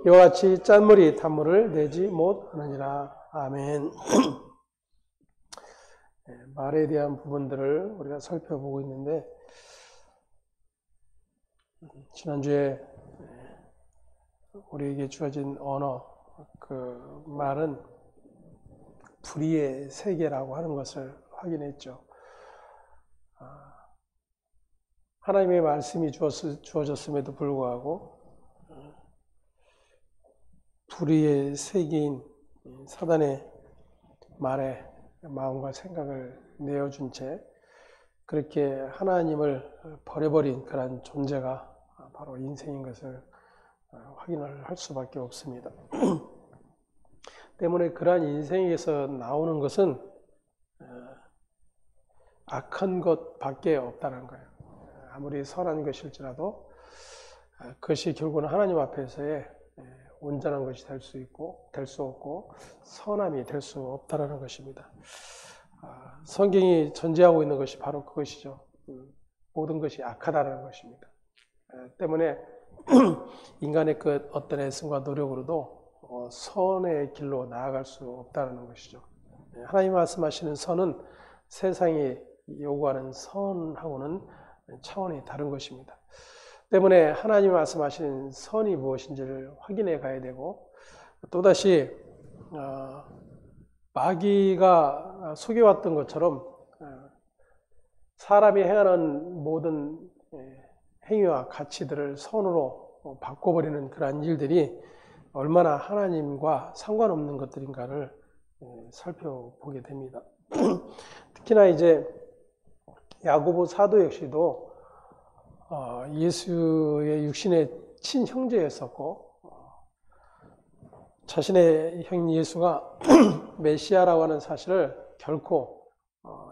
이와 같이 짠물이 단물을 내지 못하느니라. 아멘. 말에 대한 부분들을 우리가 살펴보고 있는데, 지난주에 우리에게 주어진 언어, 그 말은 불의의 세계라고 하는 것을 확인했죠. 하나님의 말씀이 주어졌음에도 불구하고 불의의 세계인 사단의 말에 마음과 생각을 내어준 채 그렇게 하나님을 버려버린 그런 존재가 바로 인생인 것을 확인을 할 수밖에 없습니다. 때문에 그러한 인생에서 나오는 것은 악한 것밖에 없다는 거예요. 아무리 선한 것일지라도 그것이 결국은 하나님 앞에서의 온전한 것이 될 수 있고 될 수 없고 선함이 될 수 없다는 것입니다. 성경이 전제하고 있는 것이 바로 그것이죠. 모든 것이 악하다는 것입니다. 때문에 인간의 그 어떤 애씀과 노력으로도 선의 길로 나아갈 수 없다는 것이죠. 하나님 말씀하시는 선은 세상이 요구하는 선하고는 차원이 다른 것입니다. 때문에 하나님 말씀하시는 선이 무엇인지를 확인해 가야 되고, 또다시 마귀가 속여왔던 것처럼 사람이 행하는 모든 행위와 가치들을 선으로 바꿔버리는 그러한 일들이 얼마나 하나님과 상관없는 것들인가를 살펴보게 됩니다. 특히나 이제 야고보 사도 역시도 예수의 육신의 친형제였었고, 자신의 형 예수가 메시아라고 하는 사실을 결코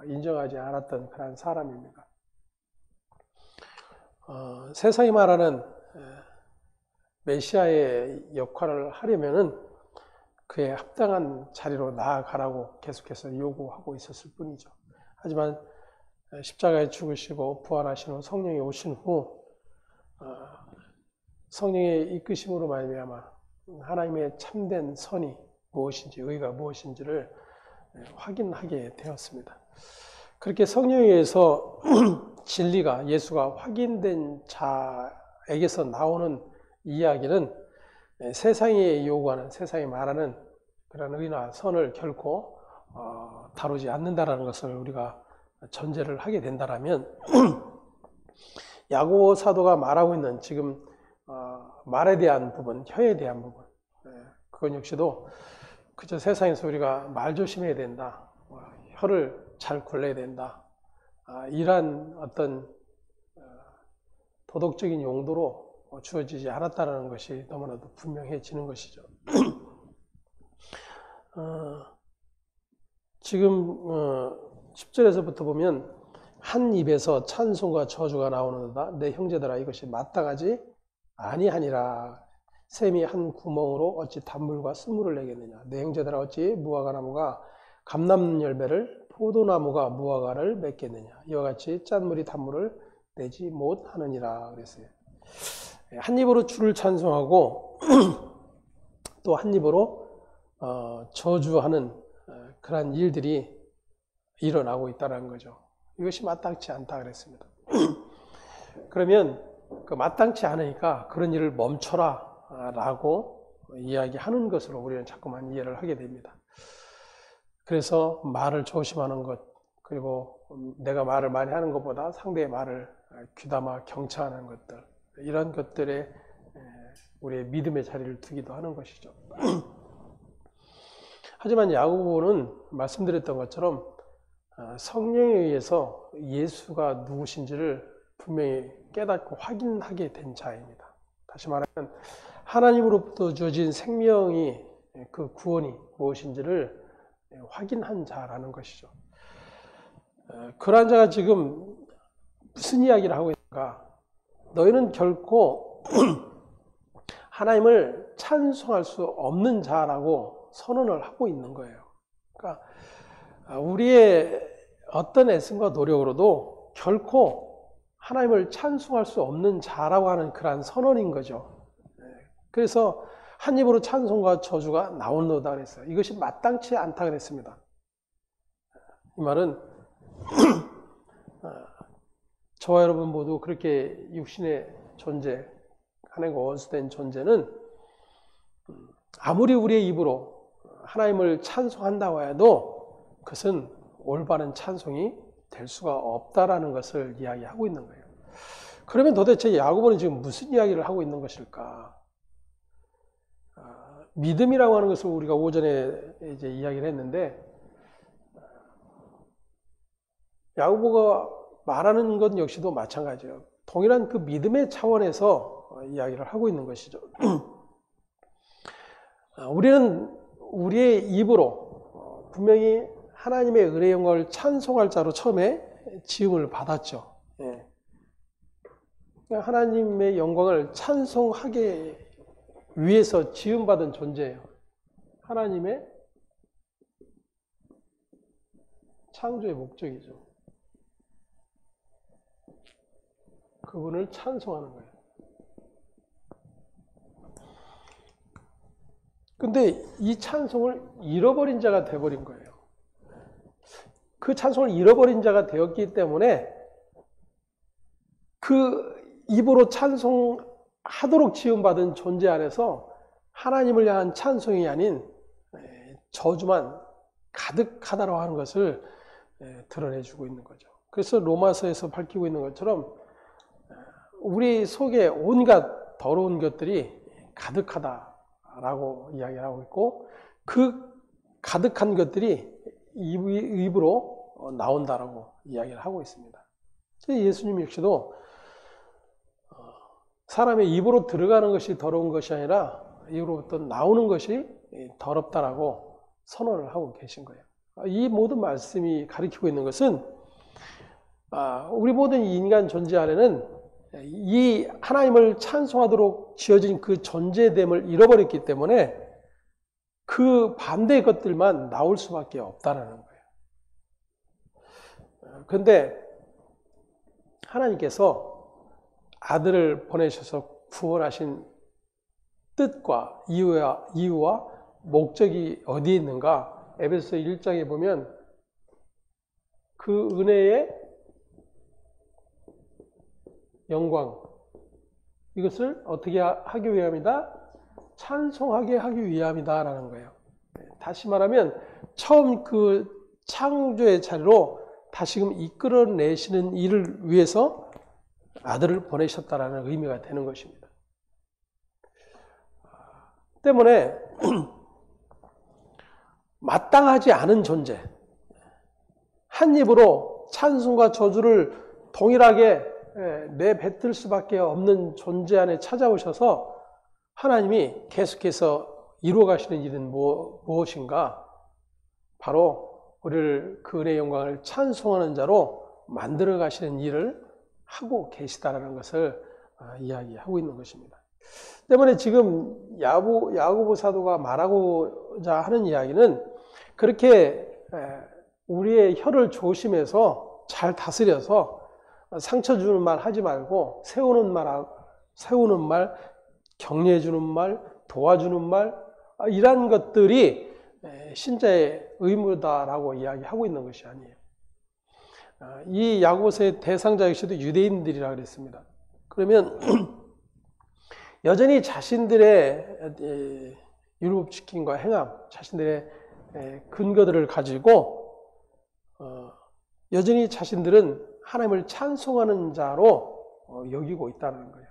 인정하지 않았던 그런 사람입니다. 세상이 말하는 메시아의 역할을 하려면은 그의 합당한 자리로 나아가라고 계속해서 요구하고 있었을 뿐이죠. 하지만 십자가에 죽으시고 부활하신 후 성령이 오신 후 성령의 이끄심으로 말미암아 하나님의 참된 선이 무엇인지, 의가 무엇인지를 확인하게 되었습니다. 그렇게 성령에 의해서 진리가, 예수가 확인된 자에게서 나오는 이야기는 세상이 요구하는, 세상이 말하는 그런 의나 선을 결코 다루지 않는다는 것을 우리가 전제를 하게 된다면, 야고보 사도가 말하고 있는 지금 말에 대한 부분, 혀에 대한 부분, 그건 역시도 그저 세상에서 우리가 말 조심해야 된다, 혀를 잘 골라야 된다, 이러한 어떤 도덕적인 용도로 주어지지 않았다는 것이 너무나도 분명해지는 것이죠. 지금 10절에서부터 보면 한 입에서 찬송과 저주가 나오는도다. 내 형제들아 이것이 마땅하지 아니하니라. 샘이 한 구멍으로 어찌 단물과 쓴물을 내겠느냐. 내 형제들아 어찌 무화과나무가 감람 열매를, 포도나무가 무화과를 맺겠느냐. 이와 같이 짠물이 단물을 내지 못하느니라 그랬어요. 한 입으로 주를 찬송하고 또 한 입으로 저주하는 그러한 일들이 일어나고 있다는 거죠. 이것이 마땅치 않다 그랬습니다. 그러면 그 마땅치 않으니까 그런 일을 멈춰라 라고 이야기하는 것으로 우리는 자꾸만 이해를 하게 됩니다. 그래서 말을 조심하는 것, 그리고 내가 말을 많이 하는 것보다 상대의 말을 귀담아 경청하는 것들, 이런 것들에 우리의 믿음의 자리를 두기도 하는 것이죠. 하지만 야고보는 말씀드렸던 것처럼 성령에 의해서 예수가 누구신지를 분명히 깨닫고 확인하게 된 자입니다. 다시 말하면 하나님으로부터 주어진 생명이, 그 구원이 무엇인지를 확인한 자라는 것이죠. 그러한 자가 지금 무슨 이야기를 하고 있는가? 너희는 결코 하나님을 찬송할 수 없는 자라고 선언을 하고 있는 거예요. 그러니까 우리의 어떤 애씀과 노력으로도 결코 하나님을 찬송할 수 없는 자라고 하는 그러한 선언인 거죠. 그래서 한 입으로 찬송과 저주가 나오노다 그랬어요. 이것이 마땅치 않다 그랬습니다. 이 말은 저와 여러분 모두 그렇게 육신의 존재, 하나님과 원수된 존재는 아무리 우리의 입으로 하나님을 찬송한다고 해도 그것은 올바른 찬송이 될 수가 없다라는 것을 이야기하고 있는 거예요. 그러면 도대체 야고보는 지금 무슨 이야기를 하고 있는 것일까? 믿음이라고 하는 것을 우리가 오전에 이제 이야기를 했는데, 야고보가 말하는 것 역시도 마찬가지예요. 동일한 그 믿음의 차원에서 이야기를 하고 있는 것이죠. 우리는 우리의 입으로 분명히 하나님의 은혜의 영광을 찬송할 자로 처음에 지음을 받았죠. 하나님의 영광을 찬송하기 위해서 지음받은 존재예요. 하나님의 창조의 목적이죠. 그분을 찬송하는 거예요. 근데 이 찬송을 잃어버린 자가 되어버린 거예요. 그 찬송을 잃어버린 자가 되었기 때문에 그 입으로 찬송하도록 지음받은 존재 안에서 하나님을 향한 찬송이 아닌 저주만 가득하다라고 하는 것을 드러내주고 있는 거죠. 그래서 로마서에서 밝히고 있는 것처럼 우리 속에 온갖 더러운 것들이 가득하다라고 이야기하고 있고, 그 가득한 것들이 입으로 나온다라고 이야기를 하고 있습니다. 예수님 역시도 사람의 입으로 들어가는 것이 더러운 것이 아니라 입으로부터 나오는 것이 더럽다라고 선언을 하고 계신 거예요. 이 모든 말씀이 가리키고 있는 것은 우리 모든 인간 존재 안에는 이 하나님을 찬송하도록 지어진 그 존재됨을 잃어버렸기 때문에 그 반대의 것들만 나올 수밖에 없다는 거예요. 그런데 하나님께서 아들을 보내셔서 구원하신 뜻과 이유와 목적이 어디에 있는가? 에베소서 1장에 보면 그 은혜의 영광, 이것을 어떻게 하기 위함이다? 찬송하게 하기 위함이다 라는 거예요. 다시 말하면 처음 그 창조의 자리로 다시금 이끌어내시는 일을 위해서 아들을 보내셨다라는 의미가 되는 것입니다. 때문에 마땅하지 않은 존재, 한 입으로 찬송과 저주를 동일하게 내뱉을 수밖에 없는 존재 안에 찾아오셔서 하나님이 계속해서 이루어 가시는 일은 무엇인가? 바로 우리를 그 은혜의 영광을 찬송하는 자로 만들어 가시는 일을 하고 계시다라는 것을 이야기하고 있는 것입니다. 때문에 지금 야고보 사도가 말하고자 하는 이야기는 그렇게 우리의 혀를 조심해서 잘 다스려서 상처 주는 말 하지 말고 세우는 말, 격려해 주는 말, 도와주는 말, 이러한 것들이 신자의 의무다라고 이야기하고 있는 것이 아니에요. 이 야고보서의 대상자 역시도 유대인들이라 그랬습니다. 그러면 여전히 자신들의 율법지킴과 행함, 자신들의 근거들을 가지고 여전히 자신들은 하나님을 찬송하는 자로 여기고 있다는 거예요.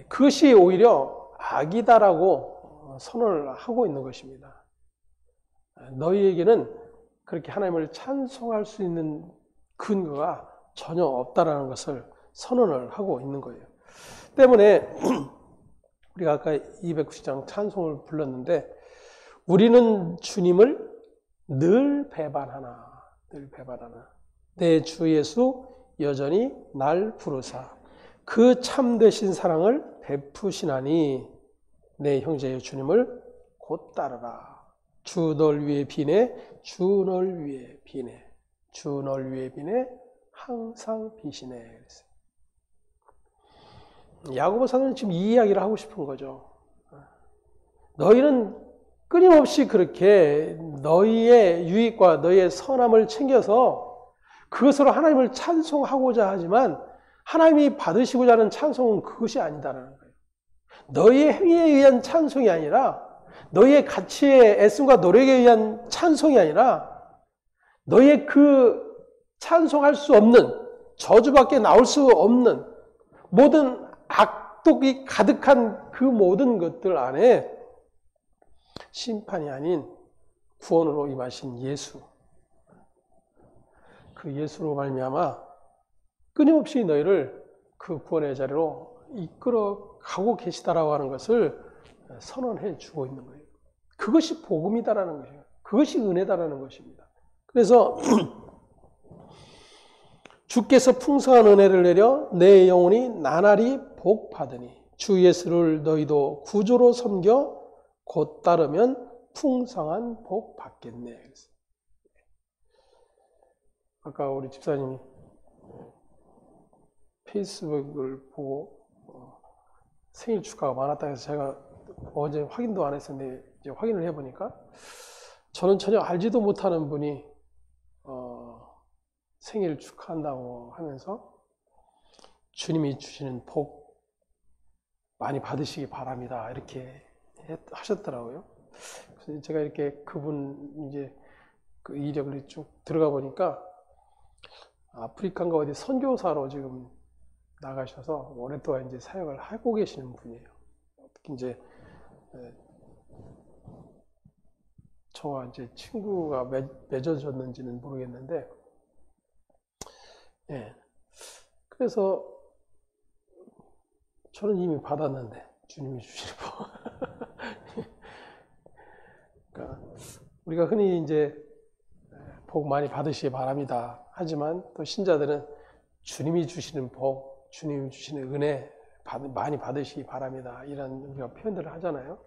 그것이 오히려 악이다라고 선언을 하고 있는 것입니다. 너희에게는 그렇게 하나님을 찬송할 수 있는 근거가 전혀 없다라는 것을 선언을 하고 있는 거예요. 때문에 우리가 아까 290장 찬송을 불렀는데, 우리는 주님을 늘 배반하나 내 주 예수 여전히 날 부르사 그 참되신 사랑을 베푸시나니 내 형제의 주님을 곧 따르라. 주 널 위해 비네, 주 널 위해 비네, 주 널 위해 비네, 항상 비시네. 야고보 사도는 지금 이 이야기를 하고 싶은 거죠. 너희는 끊임없이 그렇게 너희의 유익과 너희의 선함을 챙겨서 그것으로 하나님을 찬송하고자 하지만 하나님이 받으시고자 하는 찬송은 그것이 아니다라는 거예요. 너희의 행위에 의한 찬송이 아니라 너희의 가치의 애씀과 노력에 의한 찬송이 아니라 너희의 그 찬송할 수 없는 저주밖에 나올 수 없는 모든 악독이 가득한 그 모든 것들 안에 심판이 아닌 구원으로 임하신 예수, 그 예수로 말미암아 끊임없이 너희를 그 구원의 자리로 이끌어 가고 계시다라고 하는 것을 선언해 주고 있는 거예요. 그것이 복음이다라는 것이에요. 그것이 은혜다라는 것입니다. 그래서 주께서 풍성한 은혜를 내려 내 영혼이 나날이 복 받으니 주 예수를 너희도 구주로 섬겨 곧 따르면 풍성한 복 받겠네. 아까 우리 집사님이 페이스북을 보고 생일 축하가 많았다 해서 제가 어제 확인도 안 했었는데 이제 확인을 해보니까 저는 전혀 알지도 못하는 분이 생일 축하한다고 하면서 주님이 주시는 복 많이 받으시기 바랍니다. 이렇게 하셨더라고요. 그래서 제가 이렇게 그분 이제 그 이력을 쭉 들어가 보니까 아프리카인가 어디 선교사로 지금 나가셔서 오랫동안 이제 사역을 하고 계시는 분이에요. 특히 이제 저와 이제 친구가 맺어졌는지는 모르겠는데, 예. 그래서 저는 이미 받았는데 주님이 주시는 복. 그러니까 우리가 흔히 이제 복 많이 받으시기 바랍니다. 하지만 또 신자들은 주님이 주시는 복, 주님이 주시는 은혜 많이 받으시기 바랍니다. 이런 우리가 표현들을 하잖아요.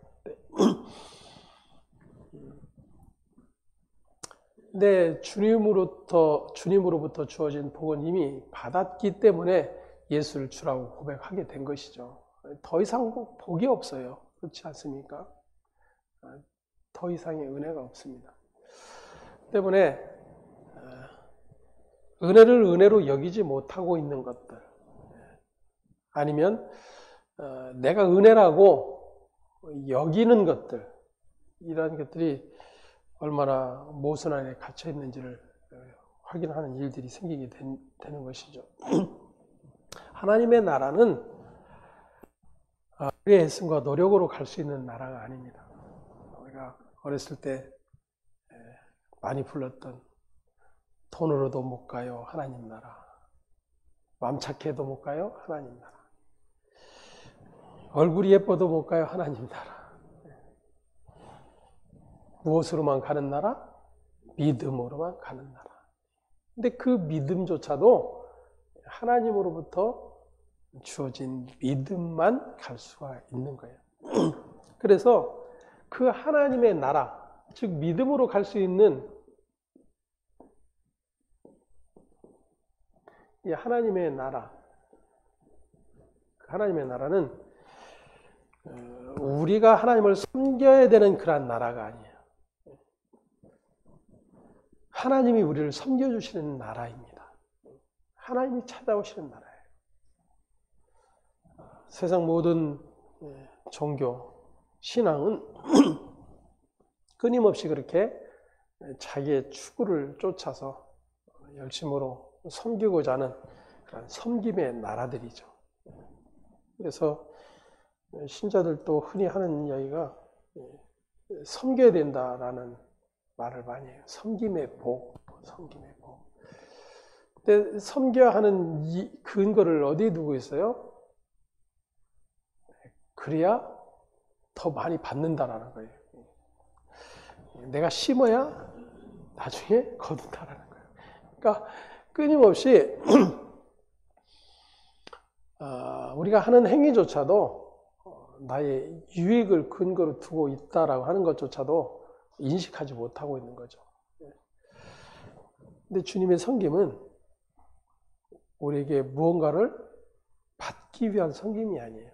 근데 주님으로부터 주어진 복은 이미 받았기 때문에 예수를 주라고 고백하게 된 것이죠. 더 이상 복이 없어요. 그렇지 않습니까? 더 이상의 은혜가 없습니다. 때문에 은혜를 은혜로 여기지 못하고 있는 것들, 아니면 내가 은혜라고 여기는 것들, 이런 것들이 얼마나 모순 안에 갇혀 있는지를 확인하는 일들이 생기게 되는 것이죠. 하나님의 나라는 우리의 애씀과 노력으로 갈 수 있는 나라가 아닙니다. 우리가 어렸을 때 많이 불렀던 돈으로도 못 가요 하나님 나라, 마음 착해도 못 가요 하나님 나라, 얼굴이 예뻐도 못 가요 하나님 나라, 무엇으로만 가는 나라? 믿음으로만 가는 나라. 근데 그 믿음조차도 하나님으로부터 주어진 믿음만 갈 수가 있는 거예요. 그래서 그 하나님의 나라, 즉 믿음으로 갈 수 있는 이 하나님의 나라, 하나님의 나라는 우리가 하나님을 섬겨야 되는 그런 나라가 아니에요. 하나님이 우리를 섬겨주시는 나라입니다. 하나님이 찾아오시는 나라예요. 세상 모든 종교, 신앙은 끊임없이 그렇게 자기의 추구를 쫓아서 열심으로 섬기고자 하는 그런 섬김의 나라들이죠. 그래서 신자들도 흔히 하는 이야기가 섬겨야 된다라는 말을 많이 해요. 섬김의 복, 섬김의 복. 근데 섬겨야 하는 이 근거를 어디에 두고 있어요? 그래야 더 많이 받는다라는 거예요. 내가 심어야 나중에 거둔다라는 거예요. 그러니까 끊임없이 우리가 하는 행위조차도 나의 유익을 근거로 두고 있다라고 하는 것조차도 인식하지 못하고 있는 거죠. 근데 주님의 섬김은 우리에게 무언가를 받기 위한 섬김이 아니에요.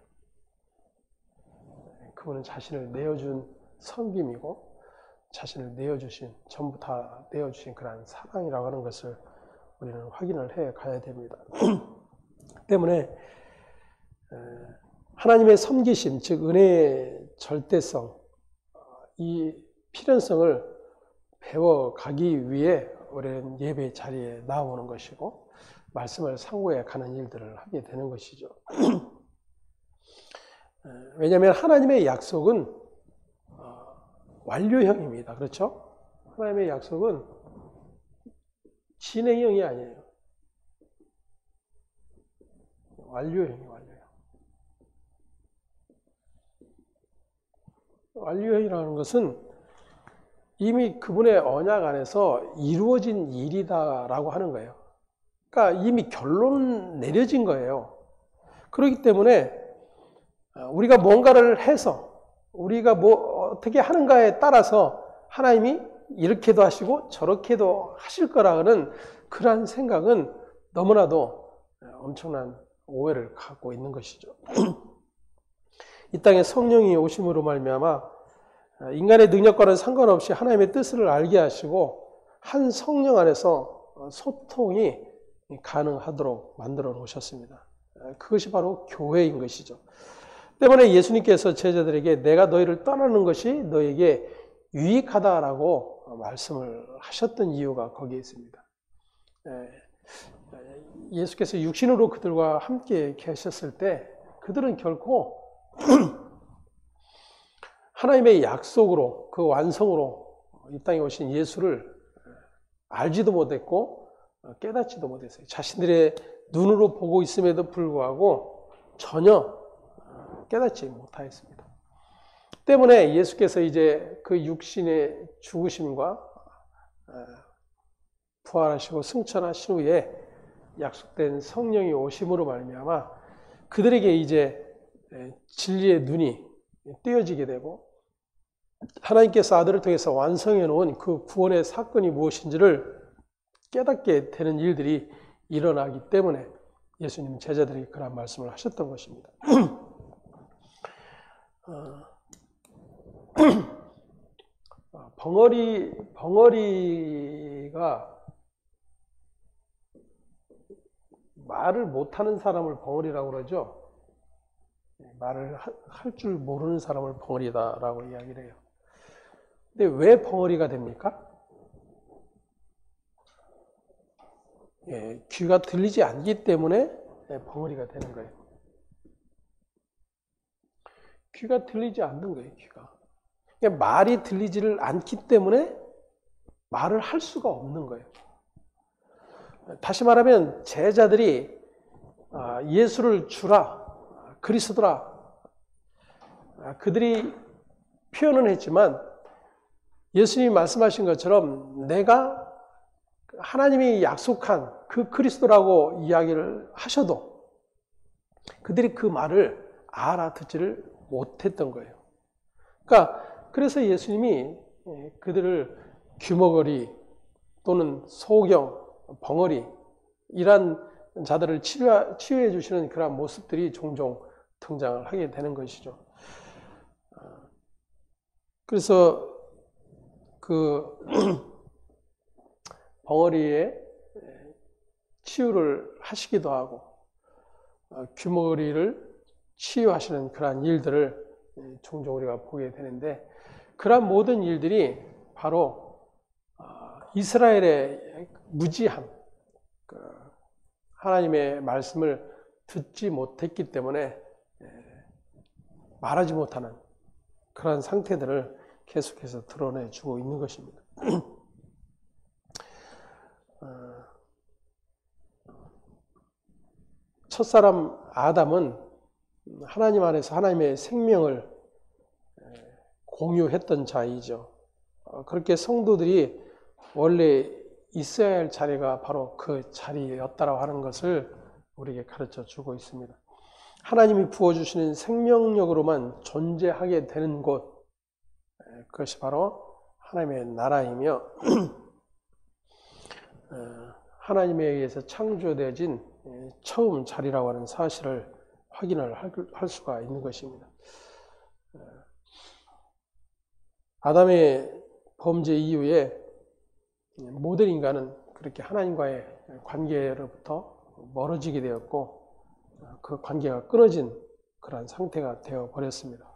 그분은 자신을 내어준 섬김이고 자신을 내어주신, 전부 다 내어주신 그러한 사랑이라고 하는 것을 우리는 확인을 해 가야 됩니다. 때문에 하나님의 섬기심, 즉 은혜의 절대성, 이 필연성을 배워가기 위해 우리는 예배 자리에 나오는 것이고 말씀을 상고해 가는 일들을 하게 되는 것이죠. 왜냐하면 하나님의 약속은 완료형입니다. 그렇죠? 하나님의 약속은 진행형이 아니에요. 완료형이. 완료형이라는 것은 이미 그분의 언약 안에서 이루어진 일이다라고 하는 거예요. 그러니까 이미 결론 내려진 거예요. 그렇기 때문에 우리가 뭔가를 해서 우리가 뭐 어떻게 하는가에 따라서 하나님이 이렇게도 하시고 저렇게도 하실 거라는 그러한 생각은 너무나도 엄청난 오해를 갖고 있는 것이죠. 이 땅에 성령이 오심으로 말미암아 인간의 능력과는 상관없이 하나님의 뜻을 알게 하시고 한 성령 안에서 소통이 가능하도록 만들어 놓으셨습니다. 그것이 바로 교회인 것이죠. 때문에 예수님께서 제자들에게 내가 너희를 떠나는 것이 너에게 유익하다라고 말씀을 하셨던 이유가 거기에 있습니다. 예수께서 육신으로 그들과 함께 계셨을 때 그들은 결코 하나님의 약속으로 그 완성으로 이 땅에 오신 예수를 알지도 못했고 깨닫지도 못했어요. 자신들의 눈으로 보고 있음에도 불구하고 전혀 깨닫지 못하였습니다. 때문에 예수께서 이제 그 육신의 죽으심과 부활하시고 승천하신 후에 약속된 성령이 오심으로 말미암아 그들에게 이제 진리의 눈이 띄어지게 되고 하나님께서 아들을 통해서 완성해 놓은 그 구원의 사건이 무엇인지를 깨닫게 되는 일들이 일어나기 때문에 예수님은 제자들에게 그런 말씀을 하셨던 것입니다. 벙어리가 말을 못하는 사람을 벙어리라고 그러죠. 말을 할 줄 모르는 사람을 벙어리다라고 이야기를 해요. 근데 왜 벙어리가 됩니까? 귀가 들리지 않기 때문에 벙어리가 되는 거예요. 귀가 들리지 않는 거예요, 귀가. 그러니까 말이 들리지를 않기 때문에 말을 할 수가 없는 거예요. 다시 말하면 제자들이 예수를 주라, 그리스도라, 그들이 표현은 했지만 예수님이 말씀하신 것처럼 내가 하나님이 약속한 그 그리스도라고 이야기를 하셔도 그들이 그 말을 알아듣지를 못했던 거예요. 그래서 예수님이 그들을 귀머거리 또는 소경, 벙어리 이런 자들을 치유해 주시는 그런 모습들이 종종 등장을 하게 되는 것이죠. 그래서 그 벙어리에 치유를 하시기도 하고 귀머거리를 치유하시는 그러한 일들을 종종 우리가 보게 되는데 그러한 모든 일들이 바로 이스라엘의 무지함, 하나님의 말씀을 듣지 못했기 때문에 말하지 못하는 그런 상태들을 계속해서 드러내주고 있는 것입니다. 첫사람 아담은 하나님 안에서 하나님의 생명을 공유했던 자이죠. 그렇게 성도들이 원래 있어야 할 자리가 바로 그 자리였다라고 하는 것을 우리에게 가르쳐 주고 있습니다. 하나님이 부어주시는 생명력으로만 존재하게 되는 곳, 그것이 바로 하나님의 나라이며 하나님에 의해서 창조되어진 처음 자리라고 하는 사실을 확인을 할 수가 있는 것입니다. 아담의 범죄 이후에 모든 인간은 그렇게 하나님과의 관계로부터 멀어지게 되었고 그 관계가 끊어진 그런 상태가 되어 버렸습니다.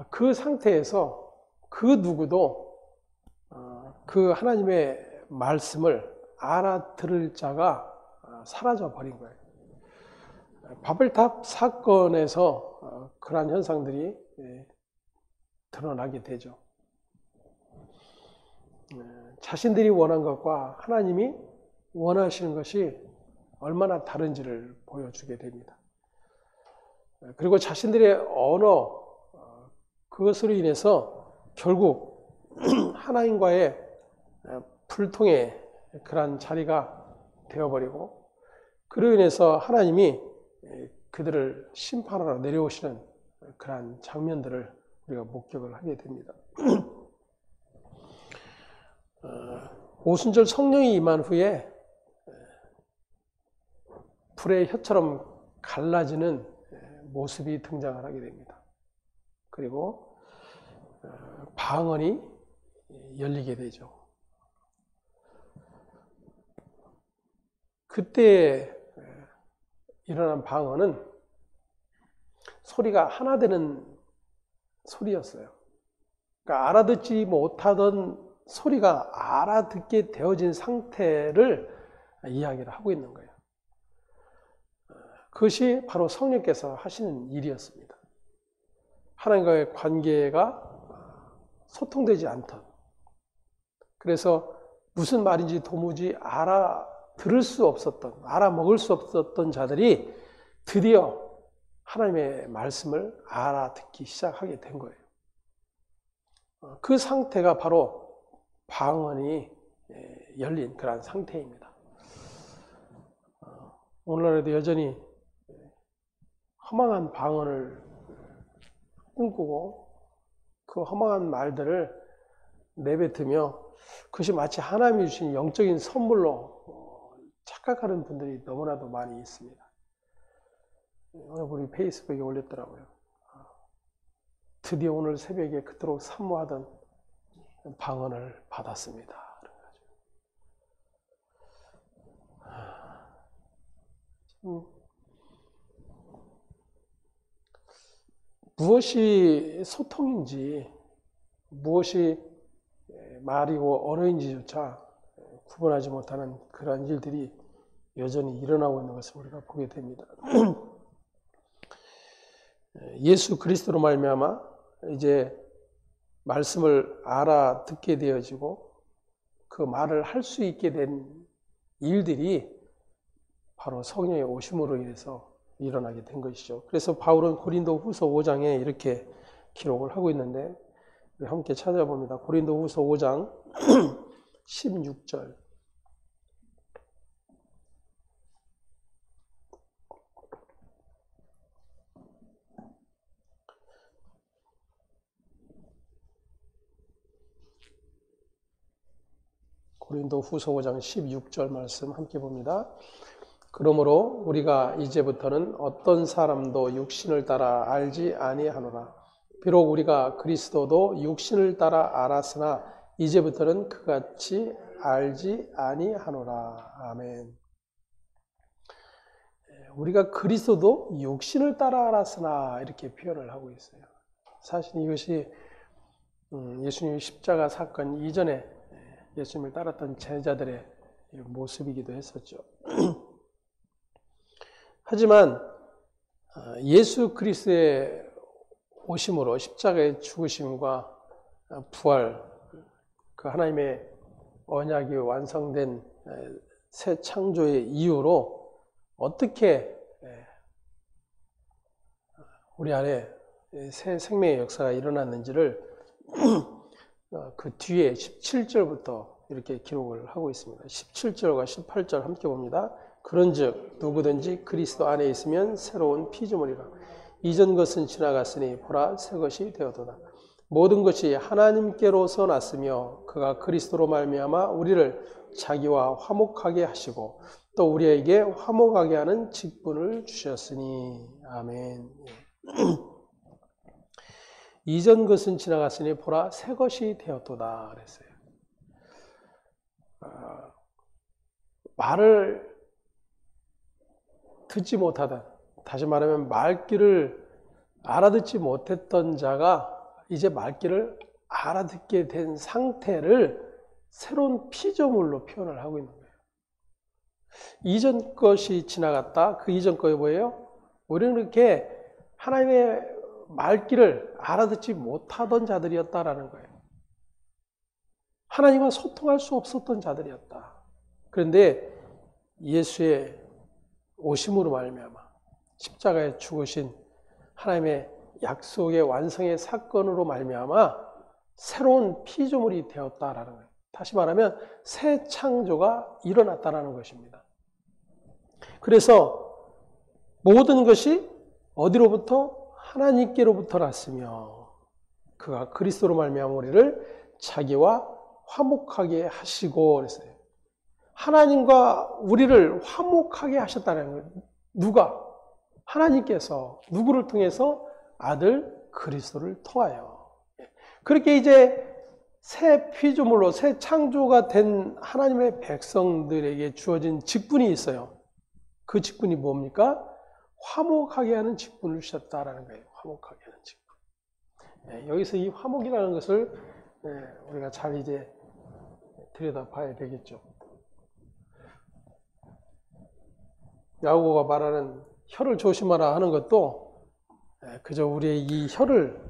그 상태에서 그 누구도 그 하나님의 말씀을 알아들을 자가 사라져 버린 거예요. 바벨탑 사건에서 그러한 현상들이 드러나게 되죠. 자신들이 원한 것과 하나님이 원하시는 것이 얼마나 다른지를 보여주게 됩니다. 그리고 자신들의 언어, 그것으로 인해서 결국 하나님과의 불통의 그러한 자리가 되어버리고 그로 인해서 하나님이 그들을 심판하러 내려오시는 그러한 장면들을 우리가 목격을 하게 됩니다. 오순절 성령이 임한 후에 불의 혀처럼 갈라지는 모습이 등장을 하게 됩니다. 그리고 방언이 열리게 되죠. 그때 일어난 방언은 소리가 하나 되는 소리였어요. 그러니까 알아듣지 못하던 소리가 알아듣게 되어진 상태를 이야기를 하고 있는 거예요. 그것이 바로 성령께서 하시는 일이었습니다. 하나님과의 관계가 소통되지 않던, 그래서 무슨 말인지 도무지 알아들을 수 없었던, 알아먹을 수 없었던 자들이 드디어 하나님의 말씀을 알아듣기 시작하게 된 거예요. 그 상태가 바로 방언이 열린 그런 상태입니다. 오늘날에도 여전히 허망한 방언을 꿈꾸고 그 허망한 말들을 내뱉으며 그것이 마치 하나님이 주신 영적인 선물로 착각하는 분들이 너무나도 많이 있습니다. 오늘 우리 페이스북에 올렸더라고요. 드디어 오늘 새벽에 그토록 사모하던 방언을 받았습니다. 무엇이 소통인지, 무엇이 말이고 언어인지조차 구분하지 못하는 그러한 일들이 여전히 일어나고 있는 것을 우리가 보게 됩니다. 예수 그리스도로 말미암아 이제 말씀을 알아듣게 되어지고 그 말을 할 수 있게 된 일들이 바로 성령의 오심으로 인해서 일어나게 된 것이죠. 그래서 바울은 고린도후서 5장에 이렇게 기록을 하고 있는데 우리 함께 찾아봅니다. 고린도후서 5장 16절. 고린도후서 5장 16절 말씀 함께 봅니다. 그러므로 우리가 이제부터는 어떤 사람도 육신을 따라 알지 아니하노라. 비록 우리가 그리스도도 육신을 따라 알았으나 이제부터는 그같이 알지 아니하노라. 아멘. 우리가 그리스도도 육신을 따라 알았으나 이렇게 표현을 하고 있어요. 사실 이것이 예수님의 십자가 사건 이전에 예수님을 따랐던 제자들의 모습이기도 했었죠. 하지만 예수 그리스도의 오심으로 십자가의 죽으심과 부활, 그 하나님의 언약이 완성된 새 창조의 이유로 어떻게 우리 안에 새 생명의 역사가 일어났는지를 그 뒤에 17절부터 이렇게 기록을 하고 있습니다. 17절과 18절 함께 봅니다. 그런즉 누구든지 그리스도 안에 있으면 새로운 피조물이라. 이전 것은 지나갔으니 보라 새 것이 되었도다. 모든 것이 하나님께로서 났으며 그가 그리스도로 말미암아 우리를 자기와 화목하게 하시고 또 우리에게 화목하게 하는 직분을 주셨으니. 아멘. 이전 것은 지나갔으니 보라 새 것이 되었도다 그랬어요. 말을 듣지 못하던, 다시 말하면 말귀를 알아듣지 못했던 자가 이제 말귀를 알아듣게 된 상태를 새로운 피조물로 표현을 하고 있는 거예요. 이전 것이 지나갔다. 그 이전 것이 뭐예요? 우리는 그렇게 하나님의 말귀를 알아듣지 못하던 자들이었다라는 거예요. 하나님과 소통할 수 없었던 자들이었다. 그런데 예수의 오심으로 말미암아 십자가에 죽으신 하나님의 약속의 완성의 사건으로 말미암아 새로운 피조물이 되었다라는 거예요. 다시 말하면 새 창조가 일어났다라는 것입니다. 그래서 모든 것이 어디로부터? 하나님께로부터 났으며 그가 그리스도로 말미암아 우리를 자기와 화목하게 하시고 그랬어요. 하나님과 우리를 화목하게 하셨다는 거예요. 누가? 하나님께서 누구를 통해서? 아들 그리스도를 통하여. 그렇게 이제 새 피조물로 새 창조가 된 하나님의 백성들에게 주어진 직분이 있어요. 그 직분이 뭡니까? 화목하게 하는 직분을 주셨다라는 거예요. 화목하게 하는 직분. 여기서 이 화목이라는 것을 우리가 잘 이제 들여다봐야 되겠죠. 야고보가 말하는 혀를 조심하라 하는 것도 그저 우리의 이 혀를,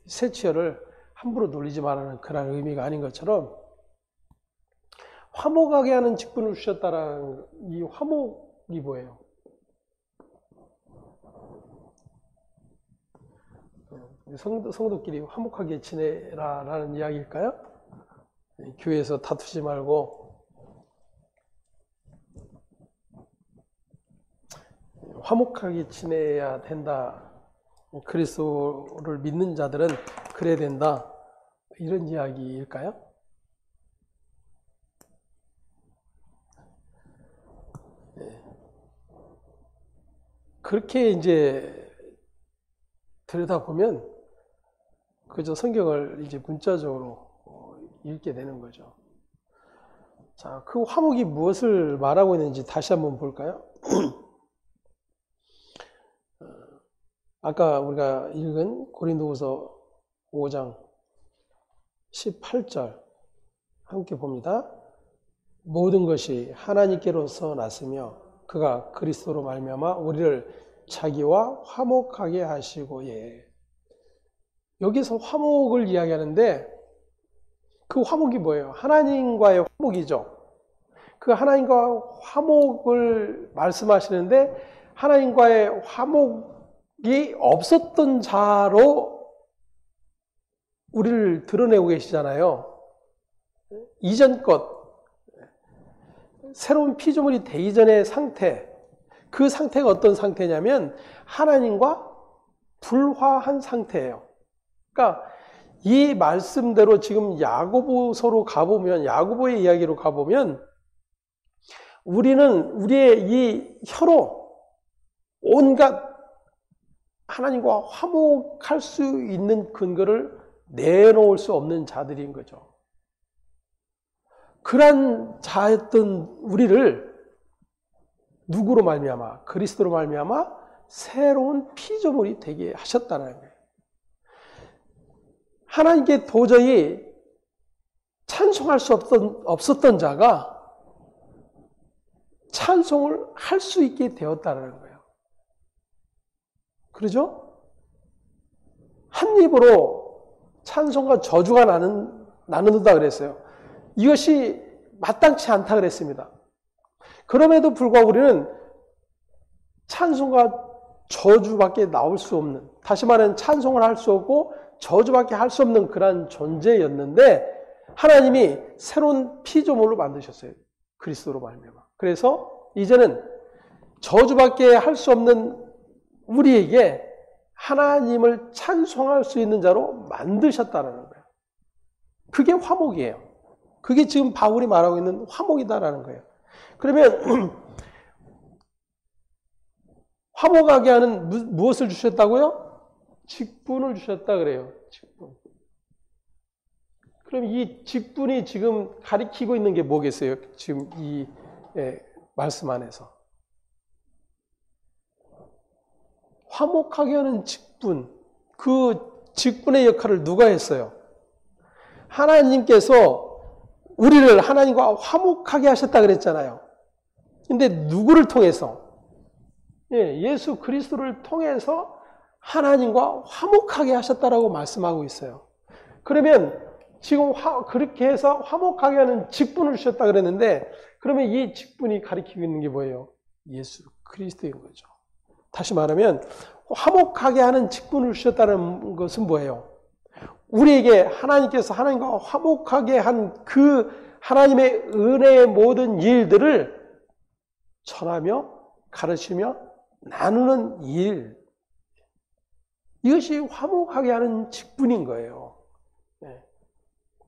새치혀를 함부로 놀리지 말라는 그런 의미가 아닌 것처럼 화목하게 하는 직분을 주셨다라는 이 화목이 뭐예요? 성도끼리 화목하게 지내라라는 이야기일까요? 교회에서 다투지 말고 화목하게 지내야 된다. 그리스도를 믿는 자들은 그래야 된다. 이런 이야기일까요? 그렇게 이제 들여다보면 그저 성경을 이제 문자적으로 읽게 되는 거죠. 자, 그 화목이 무엇을 말하고 있는지 다시 한번 볼까요? 아까 우리가 읽은 고린도후서 5장 18절 함께 봅니다. 모든 것이 하나님께로서 났으며 그가 그리스도로 말미암아 우리를 자기와 화목하게 하시고 여기서 화목을 이야기하는데 그 화목이 뭐예요? 하나님과의 화목이죠. 그 하나님과 화목을 말씀하시는데 하나님과의 화목이 없었던 자로 우리를 드러내고 계시잖아요. 이전 것, 새로운 피조물이 되기 전의 상태, 그 상태가 어떤 상태냐면 하나님과 불화한 상태예요. 그러니까 이 말씀대로 지금 야고보서로 가보면, 야고보의 이야기로 가보면 우리는 우리의 이 혀로 온갖 하나님과 화목할 수 있는 근거를 내놓을 수 없는 자들인 거죠. 그러한 자였던 우리를 누구로 말미암아? 그리스도로 말미암아 새로운 피조물이 되게 하셨다는 거예요. 하나님께 도저히 찬송할 수 없었던 자가 찬송을 할 수 있게 되었다는 거예요. 그러죠? 한 입으로 찬송과 저주가 나누다 그랬어요. 이것이 마땅치 않다 그랬습니다. 그럼에도 불구하고 우리는 찬송과 저주밖에 나올 수 없는, 다시 말하면 찬송을 할 수 없고 저주밖에 할 수 없는 그러한 존재였는데 하나님이 새로운 피조물로 만드셨어요. 그리스도로 말미암아. 그래서 이제는 저주밖에 할 수 없는 우리에게 하나님을 찬송할 수 있는 자로 만드셨다는 거예요. 그게 화목이에요. 그게 지금 바울이 말하고 있는 화목이다라는 거예요. 그러면 화목하게 하는 무엇을 주셨다고요? 직분을 주셨다 그래요. 직분. 그럼 이 직분이 지금 가리키고 있는 게 뭐겠어요? 지금 이 말씀 안에서. 화목하게 하는 직분. 그 직분의 역할을 누가 했어요? 하나님께서 우리를 하나님과 화목하게 하셨다 그랬잖아요. 근데 누구를 통해서? 예수 그리스도를 통해서 하나님과 화목하게 하셨다라고 말씀하고 있어요. 그러면 지금 그렇게 해서 화목하게 하는 직분을 주셨다 그랬는데, 그러면 이 직분이 가리키고 있는 게 뭐예요? 예수 그리스도인 거죠. 다시 말하면 화목하게 하는 직분을 주셨다는 것은 뭐예요? 우리에게 하나님께서 하나님과 화목하게 한 그 하나님의 은혜의 모든 일들을 전하며 가르치며 나누는 일, 이것이 화목하게 하는 직분인 거예요.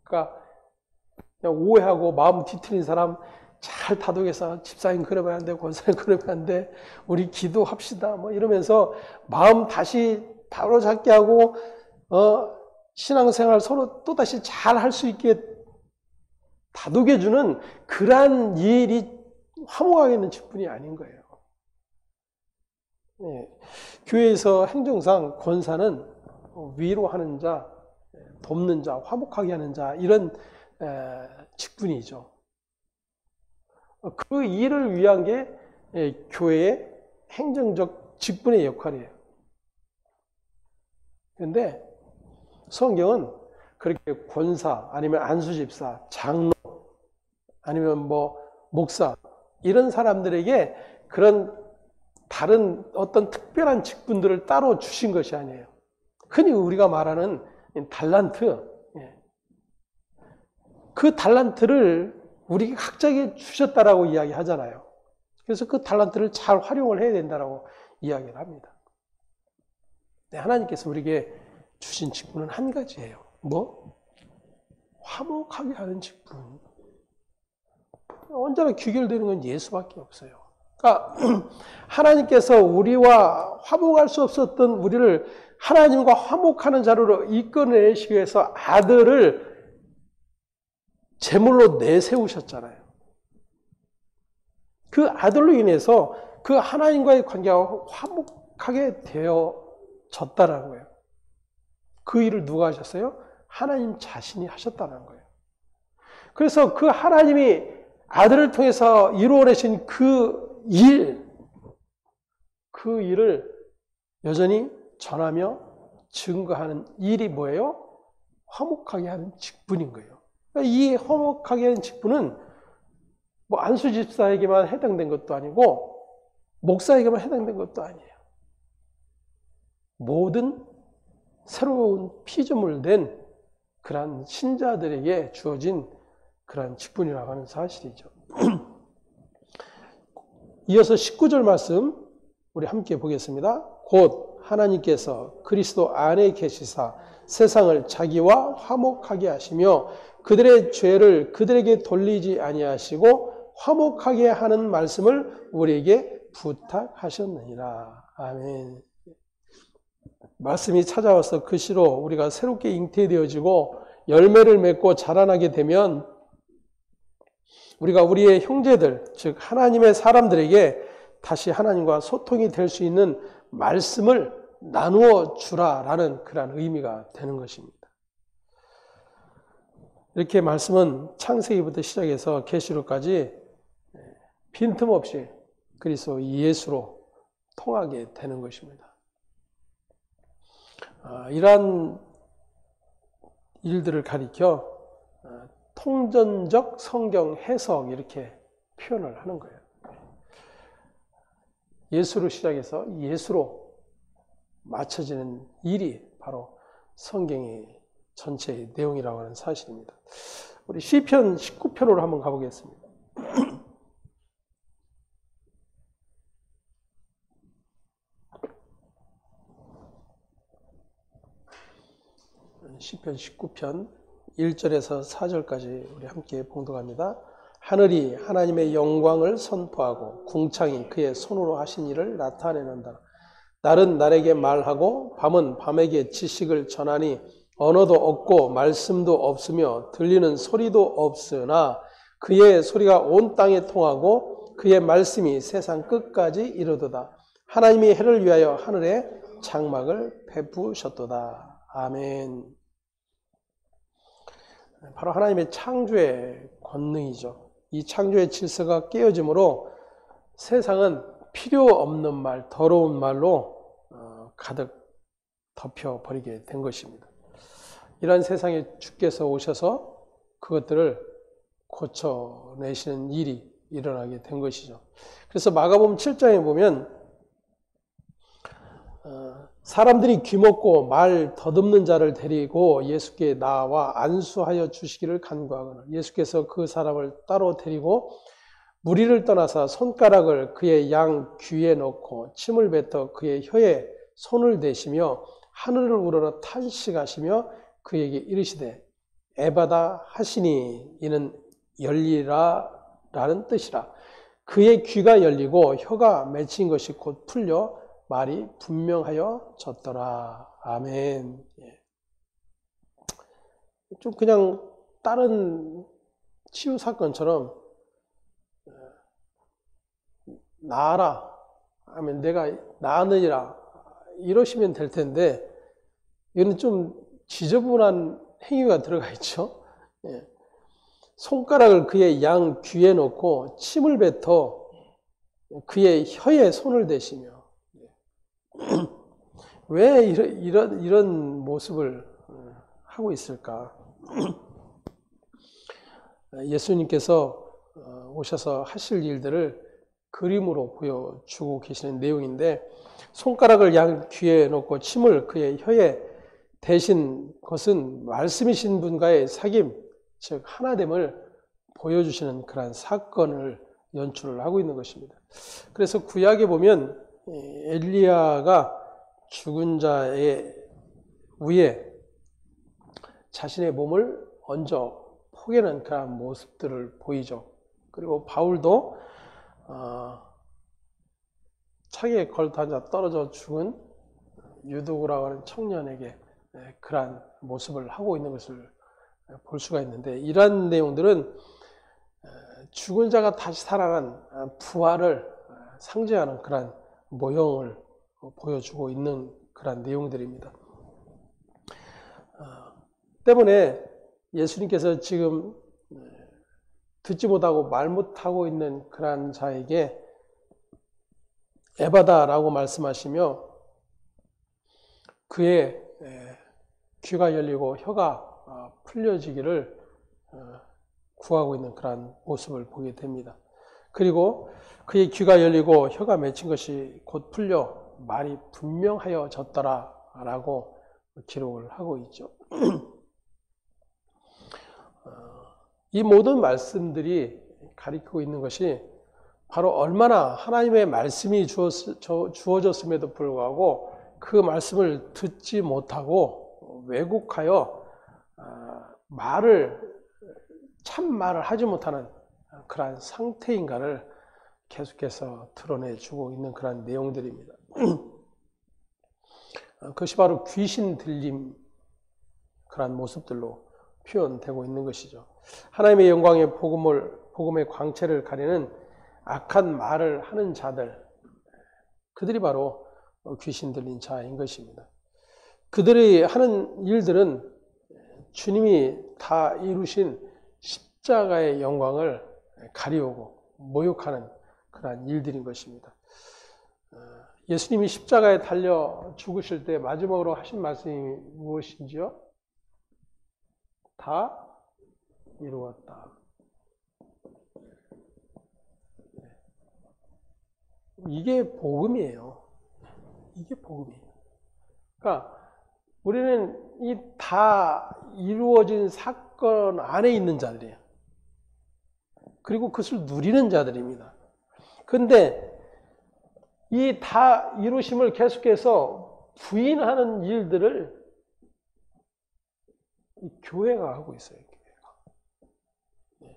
그러니까 그냥 오해하고 마음 뒤틀린 사람 잘 다독여서 집사님 그러면 안 돼, 권사님 그러면 안 돼, 우리 기도합시다 뭐 이러면서 마음 다시 바로 잡게 하고 신앙생활 서로 또다시 잘 할 수 있게 다독여주는 그러한 일이 화목하게 있는 직분이 아닌 거예요. 교회에서 행정상 권사는 위로하는 자, 돕는 자, 화목하게 하는 자, 이런 직분이죠. 그 일을 위한 게 교회의 행정적 직분의 역할이에요. 그런데 성경은 그렇게 권사, 아니면 안수집사, 장로, 아니면 뭐 목사, 이런 사람들에게 그런 다른 어떤 특별한 직분들을 따로 주신 것이 아니에요. 흔히 우리가 말하는 달란트, 그 달란트를 우리에게 각자에게 주셨다라고 이야기하잖아요. 그래서 그 달란트를 잘 활용을 해야 된다라고 이야기를 합니다. 하나님께서 우리에게 주신 직분은 한 가지예요. 뭐? 화목하게 하는 직분. 언제나 귀결되는 건 예수밖에 없어요. 그러니까 하나님께서 우리와 화목할 수 없었던 우리를 하나님과 화목하는 자로 이끌어내시기 위해서 아들을 제물로 내세우셨잖아요. 그 아들로 인해서 그 하나님과의 관계가 화목하게 되어졌다는 거예요. 그 일을 누가 하셨어요? 하나님 자신이 하셨다는 거예요. 그래서 그 하나님이 아들을 통해서 이루어내신 그 일을 여전히 전하며 증거하는 일이 뭐예요? 화목하게 하는 직분인 거예요. 그러니까 이 화목하게 하는 직분은 뭐 안수집사에게만 해당된 것도 아니고 목사에게만 해당된 것도 아니에요. 모든 새로운 피조물 된 그러한 신자들에게 주어진 그러한 직분이라고 하는 사실이죠. 이어서 19절 말씀 우리 함께 보겠습니다. 곧 하나님께서 그리스도 안에 계시사 세상을 자기와 화목하게 하시며 그들의 죄를 그들에게 돌리지 아니하시고 화목하게 하는 말씀을 우리에게 부탁하셨느니라. 아멘. 말씀이 찾아와서 그 시로 우리가 새롭게 잉태되어지고 열매를 맺고 자라나게 되면 우리가 우리의 형제들, 즉 하나님의 사람들에게 다시 하나님과 소통이 될 수 있는 말씀을 나누어 주라라는 그런 의미가 되는 것입니다. 이렇게 말씀은 창세기부터 시작해서 계시록까지 빈틈없이 그리스도 예수로 통하게 되는 것입니다. 이러한 일들을 가리켜 통전적 성경 해석 이렇게 표현을 하는 거예요. 예수로 시작해서 예수로 맞춰지는 일이 바로 성경의 전체의 내용이라고 하는 사실입니다. 우리 시편 19편으로 한번 가보겠습니다. 시편 19편 1절에서 4절까지 우리 함께 봉독합니다. 하늘이 하나님의 영광을 선포하고 궁창이 그의 손으로 하신 일을 나타내는다. 날은 날에게 말하고 밤은 밤에게 지식을 전하니 언어도 없고 말씀도 없으며 들리는 소리도 없으나 그의 소리가 온 땅에 통하고 그의 말씀이 세상 끝까지 이르도다. 하나님이 해를 위하여 하늘에 장막을 베푸셨도다. 아멘. 바로 하나님의 창조의 권능이죠. 이 창조의 질서가 깨어짐으로 세상은 필요 없는 말, 더러운 말로 가득 덮여버리게 된 것입니다. 이러한 세상에 주께서 오셔서 그것들을 고쳐내시는 일이 일어나게 된 것이죠. 그래서 마가복음 7장에 보면 사람들이 귀먹고 말 더듬는 자를 데리고 예수께 나와 안수하여 주시기를 간구하거나 예수께서 그 사람을 따로 데리고 무리를 떠나서 손가락을 그의 양 귀에 넣고 침을 뱉어 그의 혀에 손을 대시며 하늘을 우러러 탄식하시며 그에게 이르시되 에바다 하시니 이는 열리라 라는 뜻이라. 그의 귀가 열리고 혀가 맺힌 것이 곧 풀려 말이 분명하여 졌더라. 아멘. 좀 그냥 다른 치유 사건처럼 나아라 하면 내가 나으니라 이러시면 될 텐데 이거는 좀 지저분한 행위가 들어가 있죠. 손가락을 그의 양 귀에 넣고 침을 뱉어 그의 혀에 손을 대시며 왜 이런 모습을 하고 있을까? 예수님께서 오셔서 하실 일들을 그림으로 보여주고 계시는 내용인데 손가락을 양 귀에 넣고 침을 그의 혀에 대신 것은 말씀이신 분과의 사귐, 즉 하나됨을 보여주시는 그러한 사건을 연출을 하고 있는 것입니다. 그래서 구약에 보면 엘리야가 죽은 자의 위에 자신의 몸을 얹어 포개는 그런 모습들을 보이죠. 그리고 바울도 차기에 걸터 앉아 떨어져 죽은 유두고라고 하는 청년에게 그러한 모습을 하고 있는 것을 볼 수가 있는데 이러한 내용들은 죽은 자가 다시 살아난 부활을 상징하는 그러한 모형을 보여주고 있는 그러한 내용들입니다. 때문에 예수님께서 지금 듣지 못하고 말 못하고 있는 그러한 자에게 에바다라고 말씀하시며 그의 귀가 열리고 혀가 풀려지기를 구하고 있는 그러한 모습을 보게 됩니다. 그리고 그의 귀가 열리고 혀가 맺힌 것이 곧 풀려 말이 분명하여졌더라 라고 기록을 하고 있죠. 이 모든 말씀들이 가리키고 있는 것이 바로 얼마나 하나님의 말씀이 주어졌음에도 불구하고 그 말씀을 듣지 못하고 왜곡하여 참 말을 하지 못하는 그러한 상태인가를 계속해서 드러내주고 있는 그러한 내용들입니다. 그것이 바로 귀신 들림 그러한 모습들로 표현되고 있는 것이죠. 하나님의 영광의 복음의 광채를 가리는 악한 말을 하는 자들, 그들이 바로 귀신 들린 자인 것입니다. 그들이 하는 일들은 주님이 다 이루신 십자가의 영광을 가리우고 모욕하는 그러한 일들인 것입니다. 예수님이 십자가에 달려 죽으실 때 마지막으로 하신 말씀이 무엇인지요? 다 이루었다. 이게 복음이에요. 이게 복음이에요. 그러니까 우리는 이 다 이루어진 사건 안에 있는 자들이에요. 그리고 그것을 누리는 자들입니다. 그런데 이 다 이루심을 계속해서 부인하는 일들을 이 교회가 하고 있어요. 교회가.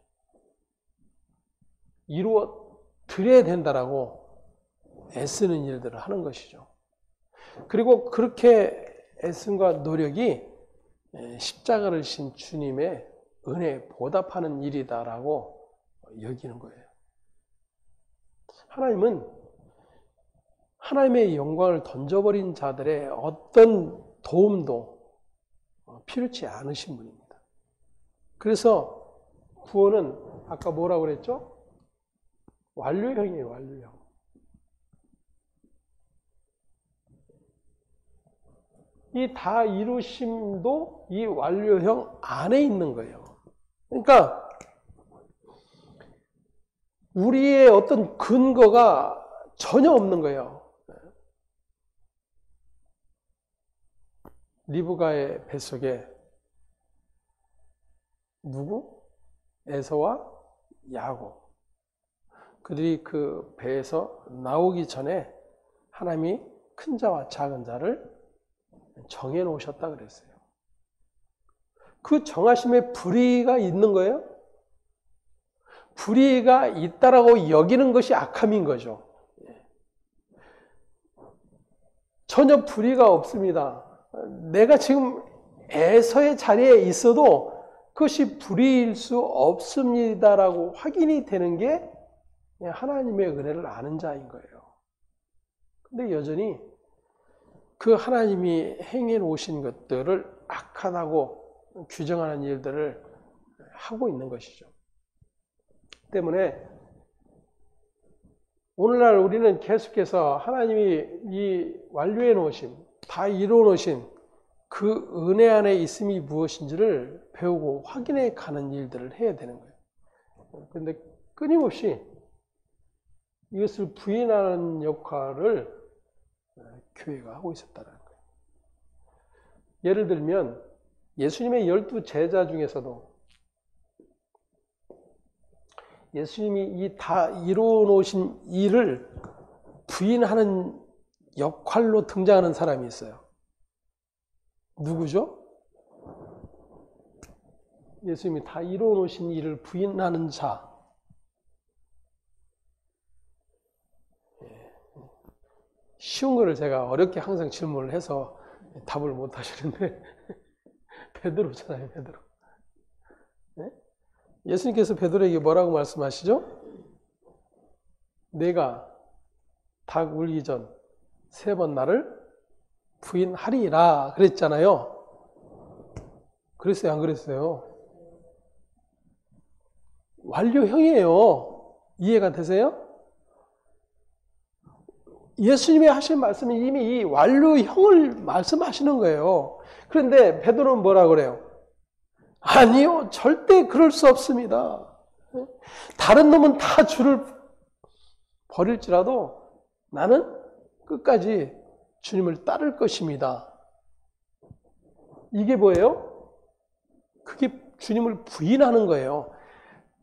이루어 드려야 된다라고 애쓰는 일들을 하는 것이죠. 그리고 그렇게 애씀과 노력이 십자가를 신 주님의 은혜에 보답하는 일이다라고 여기는 거예요. 하나님은 하나님의 영광을 던져버린 자들의 어떤 도움도 필요치 않으신 분입니다. 그래서 구원은 아까 뭐라고 그랬죠? 완료형이에요, 완료형. 이 다 이루심도 이 완료형 안에 있는 거예요. 그러니까 우리의 어떤 근거가 전혀 없는 거예요. 리브가의 뱃속에 누구? 에서와 야곱. 그들이 그 배에서 나오기 전에 하나님이 큰 자와 작은 자를 정해 놓으셨다 그랬어요. 그 정하심에 불의가 있는 거예요? 불의가 있다라고 여기는 것이 악함인 거죠. 전혀 불의가 없습니다. 내가 지금 에서의 자리에 있어도 그것이 불의일 수 없습니다라고 확인이 되는 게 하나님의 은혜를 아는 자인 거예요. 근데 여전히 그 하나님이 행해 놓으신 것들을 악하다고 규정하는 일들을 하고 있는 것이죠. 때문에 오늘날 우리는 계속해서 하나님이 이 완료해 놓으신, 다 이루어 놓으신 그 은혜 안에 있음이 무엇인지를 배우고 확인해 가는 일들을 해야 되는 거예요. 그런데 끊임없이 이것을 부인하는 역할을 교회가 하고 있었다는 거예요. 예를 들면 예수님의 12제자 중에서도 예수님이 이 다 이루어 놓으신 일을 부인하는 역할로 등장하는 사람이 있어요. 누구죠? 예수님이 다 이루어 놓으신 일을 부인하는 자. 쉬운 거를 제가 어렵게 항상 질문을 해서 답을 못 하시는데 베드로잖아요, 베드로. 네? 예수님께서 베드로에게 뭐라고 말씀하시죠? 내가 닭 울기 전 3번 나를 부인하리라 그랬잖아요. 그랬어요, 안 그랬어요? 완료형이에요. 이해가 되세요? 예수님이 하신 말씀이 이미 이 완료형을 말씀하시는 거예요. 그런데 베드로는 뭐라 그래요? 아니요, 절대 그럴 수 없습니다. 다른 놈은 다 주를 버릴지라도 나는 끝까지 주님을 따를 것입니다. 이게 뭐예요? 그게 주님을 부인하는 거예요.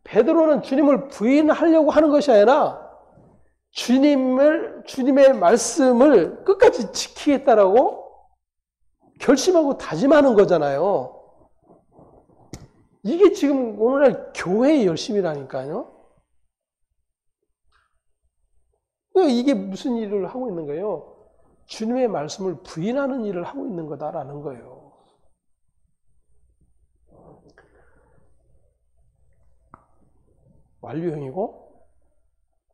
베드로는 주님을 부인하려고 하는 것이 아니라 주님의 말씀을 끝까지 지키겠다라고 결심하고 다짐하는 거잖아요. 이게 지금 오늘날 교회의 열심이라니까요. 이게 무슨 일을 하고 있는 거예요? 주님의 말씀을 부인하는 일을 하고 있는 거다라는 거예요. 완료형이고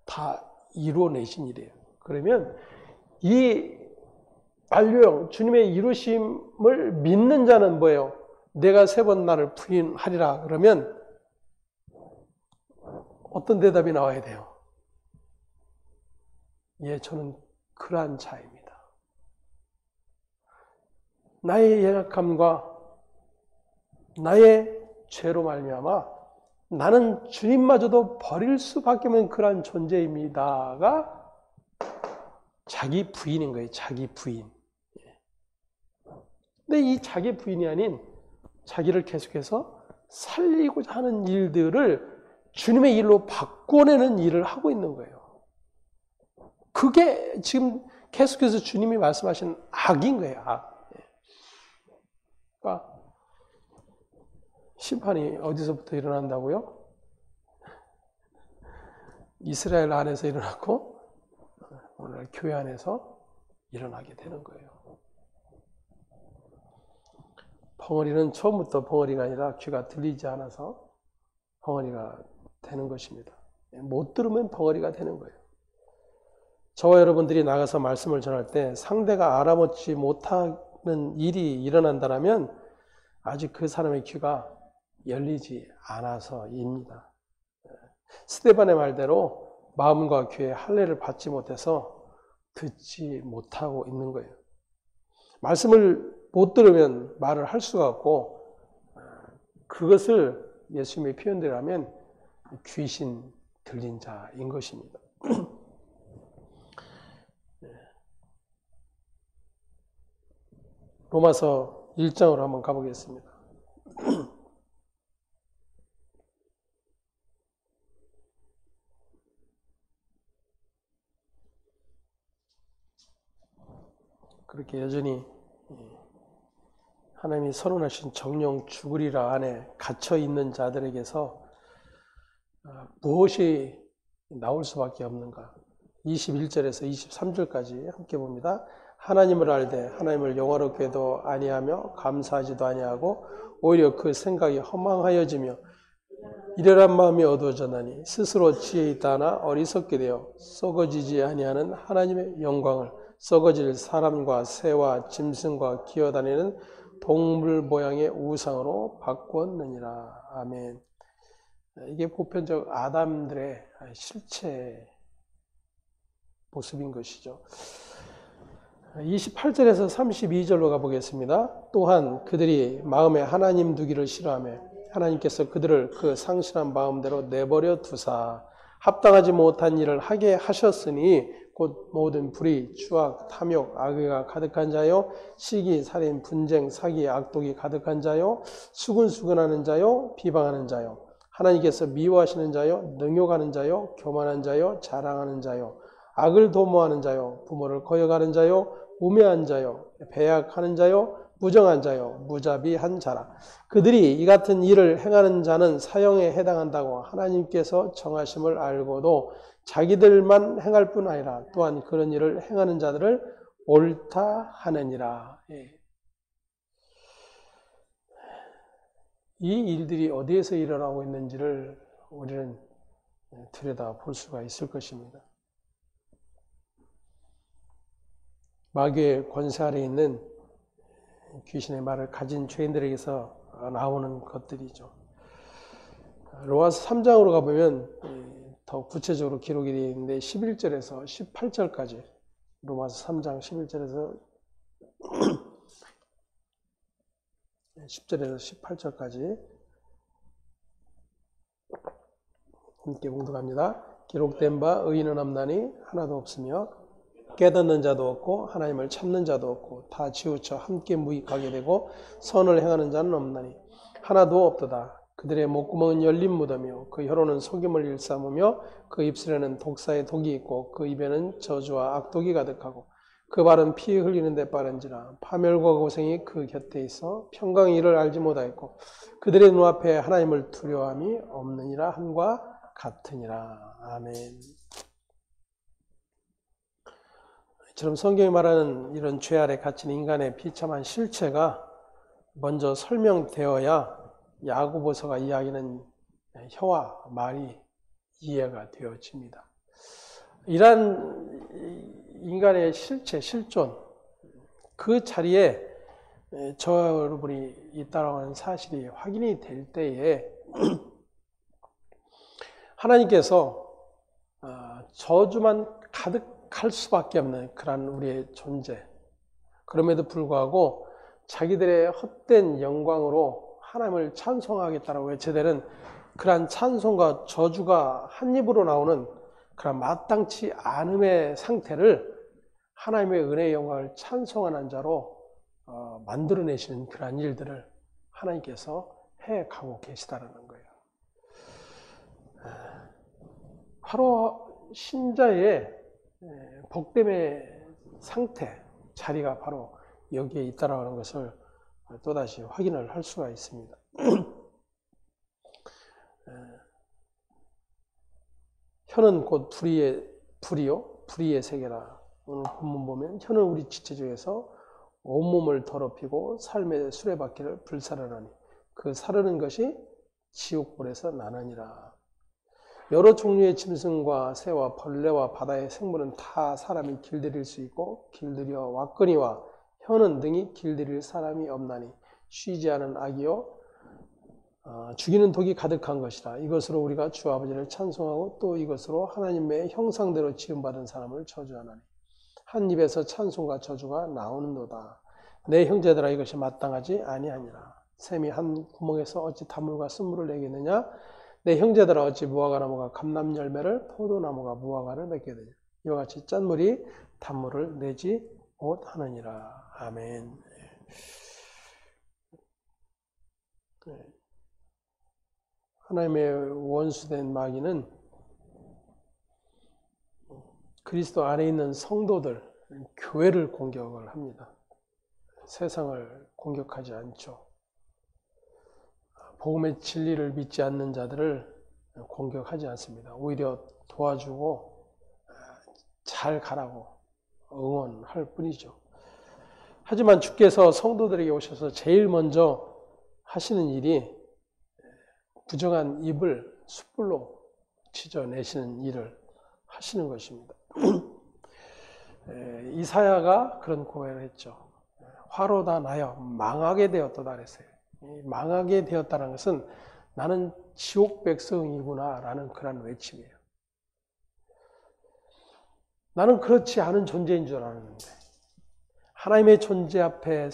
다 이루어내신 일이에요. 그러면 이 완료형, 주님의 이루심을 믿는 자는 뭐예요? 내가 3번 나를 부인하리라 그러면 어떤 대답이 나와야 돼요? 예, 저는 그러한 자입니다. 나의 연약함과 나의 죄로 말미암아 나는 주님마저도 버릴 수밖에 없는 그러한 존재입니다가 자기 부인인 거예요. 자기 부인. 근데 이 자기 부인이 아닌 자기를 계속해서 살리고자 하는 일들을 주님의 일로 바꿔내는 일을 하고 있는 거예요. 그게 지금 계속해서 주님이 말씀하시는 악인 거예요. 악. 그러니까 심판이 어디서부터 일어난다고요? 이스라엘 안에서 일어났고 오늘 교회 안에서 일어나게 되는 거예요. 벙어리는 처음부터 벙어리가 아니라 귀가 들리지 않아서 벙어리가 되는 것입니다. 못 들으면 벙어리가 되는 거예요. 저와 여러분들이 나가서 말씀을 전할 때 상대가 알아먹지 못하는 일이 일어난다면 아직 그 사람의 귀가 열리지 않아서입니다. 스데반의 말대로 마음과 귀에 할례를 받지 못해서 듣지 못하고 있는 거예요. 말씀을 못 들으면 말을 할 수가 없고, 그것을 예수님의 표현대로 하면 귀신 들린 자인 것입니다. 로마서 1장으로 한번 가보겠습니다. 그렇게 여전히 하나님이 선언하신 정령 죽으리라 안에 갇혀 있는 자들에게서 무엇이 나올 수밖에 없는가? 21절에서 23절까지 함께 봅니다. 하나님을 알되 하나님을 영화롭게도 아니하며 감사하지도 아니하고 오히려 그 생각이 허망하여지며 이러한 마음이 어두워졌나니 스스로 지혜 있다 하나 어리석게 되어 썩어지지 아니하는 하나님의 영광을 썩어질 사람과 새와 짐승과 기어다니는 동물 모양의 우상으로 바꾸었느니라. 아멘. 이게 보편적 아담들의 실체 모습인 것이죠. 28절에서 32절로 가보겠습니다. 또한 그들이 마음에 하나님 두기를 싫어하며 하나님께서 그들을 그 상실한 마음대로 내버려 두사 합당하지 못한 일을 하게 하셨으니 곧 모든 불의, 추악, 탐욕, 악의가 가득한 자요, 시기, 살인, 분쟁, 사기, 악독이 가득한 자요, 수근수근하는 자요, 비방하는 자요, 하나님께서 미워하시는 자요, 능욕하는 자요, 교만한 자요, 자랑하는 자요, 악을 도모하는 자요, 부모를 거역하는 자요, 우매한 자요, 배약하는 자요, 무정한 자요, 무자비한 자라. 그들이 이 같은 일을 행하는 자는 사형에 해당한다고 하나님께서 정하심을 알고도 자기들만 행할 뿐 아니라 또한 그런 일을 행하는 자들을 옳다 하느니라. 이 일들이 어디에서 일어나고 있는지를 우리는 들여다볼 수가 있을 것입니다. 마귀의 권세 아래 있는 귀신의 말을 가진 죄인들에게서 나오는 것들이죠. 로마서 3장으로 가보면 더 구체적으로 기록이 되어 있는데 11절에서 18절까지 로마서 3장 11절에서 10절에서 18절까지 함께 봉독합니다. 기록된 바 의인은 없나니 하나도 없으며 깨닫는 자도 없고 하나님을 찾는 자도 없고 다 치우쳐 함께 무익하게 되고 선을 행하는 자는 없나니 하나도 없도다. 그들의 목구멍은 열린 무덤이요 그 혀로는 속임을 일삼으며 그 입술에는 독사의 독이 있고 그 입에는 저주와 악독이 가득하고 그 발은 피 흘리는 데 빠른지라 파멸과 고생이 그 곁에 있어 평강의 일을 알지 못하였고 그들의 눈앞에 하나님을 두려워함이 없느니라 함과 같으니라. 아멘. 이처럼 성경이 말하는 이런 죄 아래 갇힌 인간의 비참한 실체가 먼저 설명되어야 야고보서가 이야기하는 혀와 말이 이해가 되어집니다. 이러한 인간의 실체, 실존, 그 자리에 저와 여러분이 있다고 하는 사실이 확인이 될 때에 하나님께서 저주만 가득할 수밖에 없는 그런 우리의 존재, 그럼에도 불구하고 자기들의 헛된 영광으로 하나님을 찬송하겠다고 외쳐대는 그러한 찬송과 저주가 한 입으로 나오는 그런 마땅치 않음의 상태를 하나님의 은혜의 영광을 찬송하는 자로 만들어내시는 그러한 일들을 하나님께서 해가고 계시다는 거예요. 바로 신자의 복됨의 상태, 자리가 바로 여기에 있다는 것을 또다시 확인을 할 수가 있습니다. 혀는 곧 불의의 세계라 오늘 본문 보면 혀는 우리 지체 중에서 온몸을 더럽히고 삶의 수레바퀴를 불사르나니 그 사르는 것이 지옥불에서 나느니라. 여러 종류의 짐승과 새와 벌레와 바다의 생물은 다 사람이 길들일 수 있고 길들여 왔거니와 혀는 등이 길들일 사람이 없나니 쉬지 않은 악이요 죽이는 독이 가득한 것이라. 이것으로 우리가 주 아버지를 찬송하고 또 이것으로 하나님의 형상대로 지음받은 사람을 저주하나니 한 입에서 찬송과 저주가 나오는도다. 내 형제들아 이것이 마땅하지 아니하니라. 샘이 한 구멍에서 어찌 단물과 쓴물을 내겠느냐. 내 형제들아 어찌 무화과나무가 감람 열매를 포도나무가 무화과를 맺게 되냐. 이와 같이 짠물이 단물을 내지 못하느니라. 아멘. 하나님의 원수된 마귀는 그리스도 안에 있는 성도들, 교회를 공격을 합니다. 세상을 공격하지 않죠. 복음의 진리를 믿지 않는 자들을 공격하지 않습니다. 오히려 도와주고 잘 가라고 응원할 뿐이죠. 하지만 주께서 성도들에게 오셔서 제일 먼저 하시는 일이 부정한 입을 숯불로 찢어내시는 일을 하시는 것입니다. 이사야가 그런 고백을 했죠. 화로다 나여 망하게 되었도다 그랬어요. 망하게 되었다는 것은 나는 지옥 백성이구나 라는 그런 외침이에요. 나는 그렇지 않은 존재인 줄 알았는데 하나님의 존재 앞에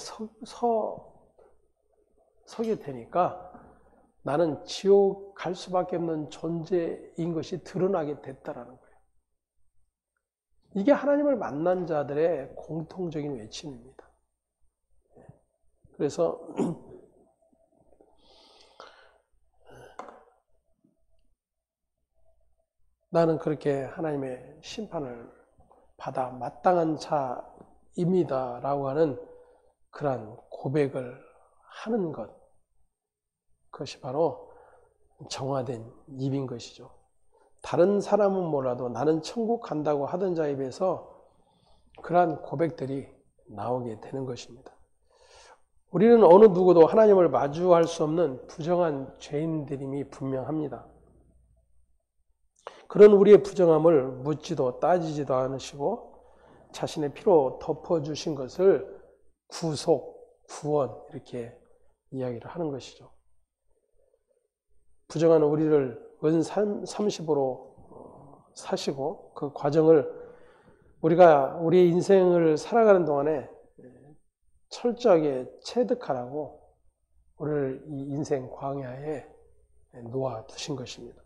서게 되니까 나는 지옥 갈 수밖에 없는 존재인 것이 드러나게 됐다라는 거예요. 이게 하나님을 만난 자들의 공통적인 외침입니다. 그래서 나는 그렇게 하나님의 심판을 받아 마땅한 자입니다 라고 하는 그러한 고백을 하는 것, 그것이 바로 정화된 입인 것이죠. 다른 사람은 몰라도 나는 천국 간다고 하던 자에 비해서 그러한 고백들이 나오게 되는 것입니다. 우리는 어느 누구도 하나님을 마주할 수 없는 부정한 죄인들임이 분명합니다. 그런 우리의 부정함을 묻지도 따지지도 않으시고 자신의 피로 덮어주신 것을 구속, 구원 이렇게 이야기를 하는 것이죠. 부정한 우리를 은 30으로 사시고 그 과정을 우리가 우리의 인생을 살아가는 동안에 철저하게 체득하라고 우리를 이 인생 광야에 놓아두신 것입니다.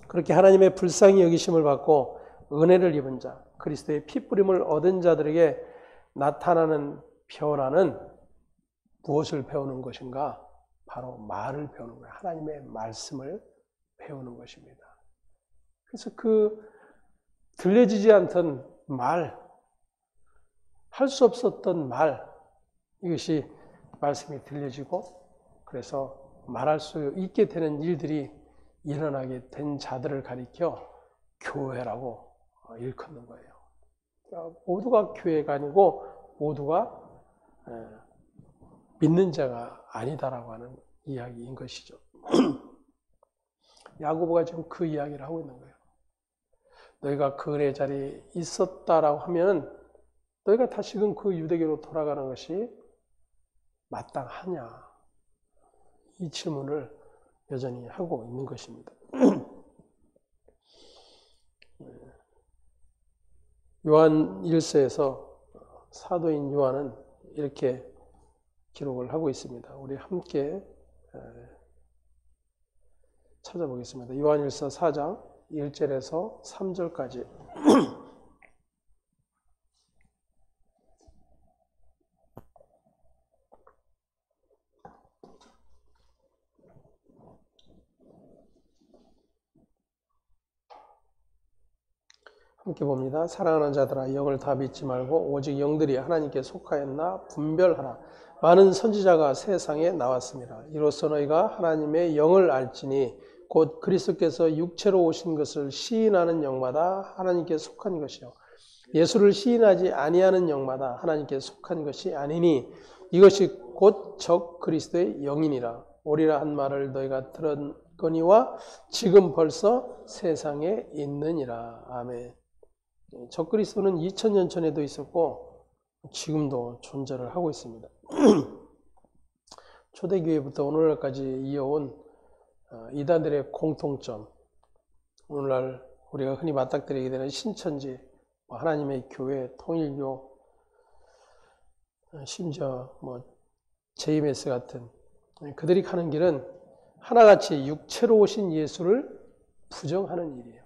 그렇게 하나님의 불쌍히 여기심을 받고 은혜를 입은 자, 그리스도의 피뿌림을 얻은 자들에게 나타나는 변화는 무엇을 배우는 것인가? 바로 말을 배우는 거예요. 하나님의 말씀을 배우는 것입니다. 그래서 그 들려지지 않던 말, 할 수 없었던 말, 이것이 말씀이 들려지고 그래서 말할 수 있게 되는 일들이 일어나게 된 자들을 가리켜 교회라고 일컫는 거예요. 그러니까 모두가 교회가 아니고 모두가 믿는 자가 아니다라고 하는 이야기인 것이죠. 야고보가 지금 그 이야기를 하고 있는 거예요. 너희가 그 은혜 자리에 있었다라고 하면 너희가 다시금 그 유대교로 돌아가는 것이 마땅하냐? 이 질문을 여전히 하고 있는 것입니다. 요한 1서에서 사도인 요한은 이렇게 기록을 하고 있습니다. 우리 함께 찾아보겠습니다. 요한 1서 4장 1절에서 3절까지 함께 봅니다. 사랑하는 자들아 영을 다 믿지 말고 오직 영들이 하나님께 속하였나 분별하라. 많은 선지자가 세상에 나왔습니다. 이로써 너희가 하나님의 영을 알지니 곧 그리스도께서 육체로 오신 것을 시인하는 영마다 하나님께 속한 것이요 예수를 시인하지 아니하는 영마다 하나님께 속한 것이 아니니 이것이 곧 적 그리스도의 영이니라. 오리라 한 말을 너희가 들었거니와 지금 벌써 세상에 있느니라. 아멘. 적 그리스도는 2000년 전에도 있었고 지금도 존재를 하고 있습니다. 초대교회부터 오늘날까지 이어온 이단들의 공통점, 오늘날 우리가 흔히 맞닥뜨리게 되는 신천지, 하나님의 교회, 통일교, 심지어 JMS 같은 그들이 가는 길은 하나같이 육체로 오신 예수를 부정하는 일이에요.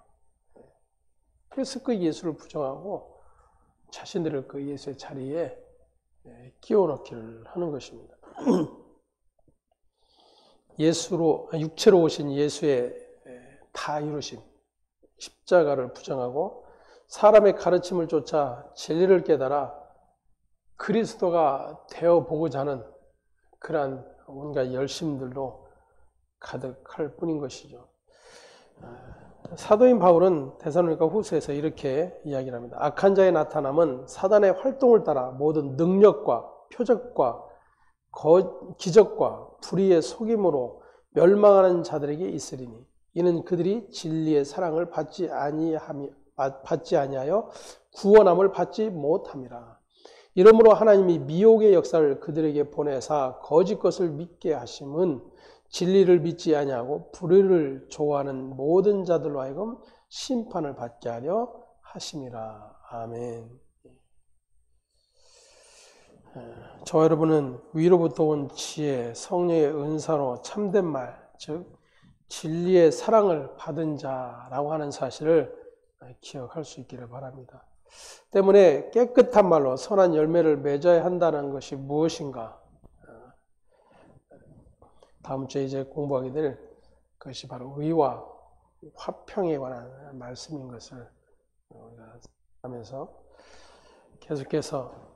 그래서 그 예수를 부정하고 자신들을 그 예수의 자리에 끼워넣기를 하는 것입니다. 육체로 오신 예수의 다 이루신 십자가를 부정하고 사람의 가르침을 쫓아 진리를 깨달아 그리스도가 되어보고자 하는 그러한 온갖 열심들로 가득할 뿐인 것이죠. 사도인 바울은 데살로니가 후서에서 이렇게 이야기를 합니다. 악한 자의 나타남은 사단의 활동을 따라 모든 능력과 표적과 기적과 불의의 속임으로 멸망하는 자들에게 있으리니 이는 그들이 진리의 사랑을 받지 아니하여 구원함을 받지 못함이라. 이러므로 하나님이 미혹의 역사를 그들에게 보내사 거짓 것을 믿게 하심은 진리를 믿지 아니하고 불의를 좋아하는 모든 자들로 하여금 심판을 받게 하려 하심이라. 아멘. 저와 여러분은 위로부터 온 지혜, 성령의 은사로 참된 말, 즉 진리의 사랑을 받은 자라고 하는 사실을 기억할 수 있기를 바랍니다. 때문에 깨끗한 말로 선한 열매를 맺어야 한다는 것이 무엇인가? 다음 주에 이제 공부하게 될 것이 바로 의와 화평에 관한 말씀인 것을 우리가 하면서 계속해서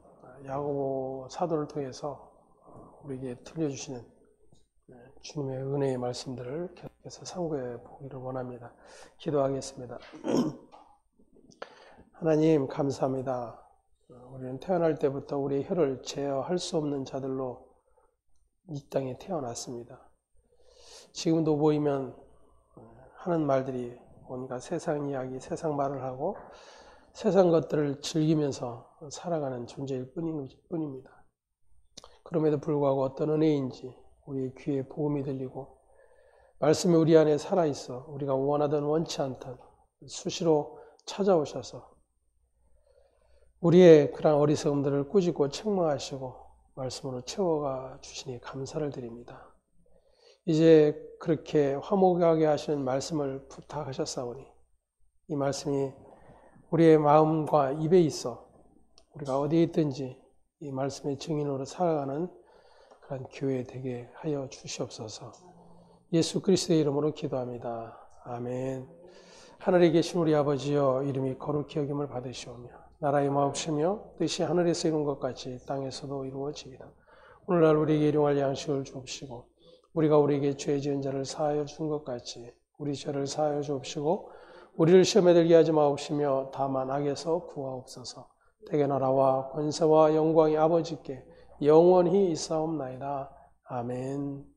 야고보 사도를 통해서 우리에게 들려주시는 주님의 은혜의 말씀들을 계속해서 상고해 보기를 원합니다. 기도하겠습니다. 하나님 감사합니다. 우리는 태어날 때부터 우리의 혀를 제어할 수 없는 자들로 이 땅에 태어났습니다. 지금도 보이면 하는 말들이 온갖 세상 이야기, 세상 말을 하고 세상 것들을 즐기면서 살아가는 존재일 뿐입니다. 그럼에도 불구하고 어떤 은혜인지 우리의 귀에 복음이 들리고 말씀이 우리 안에 살아있어 우리가 원하든 원치 않든 수시로 찾아오셔서 우리의 그런 어리석음들을 꾸짖고 책망하시고 말씀으로 채워가 주시니 감사를 드립니다. 이제 그렇게 화목하게 하시는 말씀을 부탁하셨사오니 이 말씀이 우리의 마음과 입에 있어 우리가 어디에 있든지 이 말씀의 증인으로 살아가는 그런 교회 되게 하여 주시옵소서. 예수 그리스도의 이름으로 기도합니다. 아멘. 하늘에 계신 우리 아버지여 이름이 거룩히 여김을 받으시오며 나라의 마옵시며 뜻이 하늘에서 이룬 것 같이 땅에서도 이루어지이다. 오늘날 우리에게 일용할 양식을 주옵시고 우리가 우리에게 죄 지은 자를 사하여 준 것 같이 우리 죄를 사하여 주옵시고 우리를 시험에 들게 하지 마옵시며 다만 악에서 구하옵소서. 대개 나라와 권세와 영광이 아버지께 영원히 있사옵나이다. 아멘.